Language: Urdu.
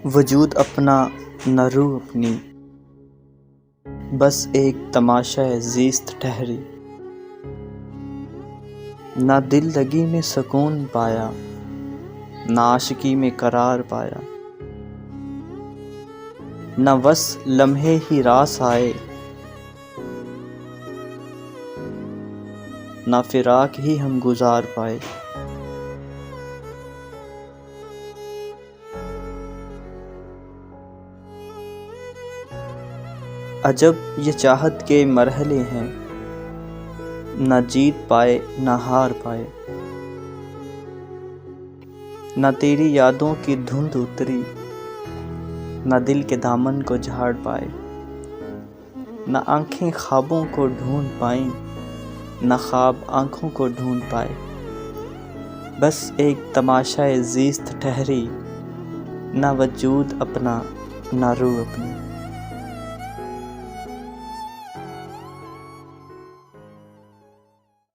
وجود اپنا نہ روح اپنی، بس ایک تماشا زیست ٹھہری۔ نہ دل لگی میں سکون پایا، نہ عاشقی میں قرار پایا، نہ بس لمحے ہی راس آئے، نہ فراق ہی ہم گزار پائے۔ عجب یہ چاہت کے مرحلے ہیں، نہ جیت پائے نہ ہار پائے، نہ تیری یادوں کی دھند اتری، نہ دل کے دامن کو جھاڑ پائے، نہ آنکھیں خوابوں کو ڈھونڈ پائیں، نہ خواب آنکھوں کو ڈھونڈ پائے، بس ایک تماشا زیست ٹھہری، نہ وجود اپنا نہ روح اپنی۔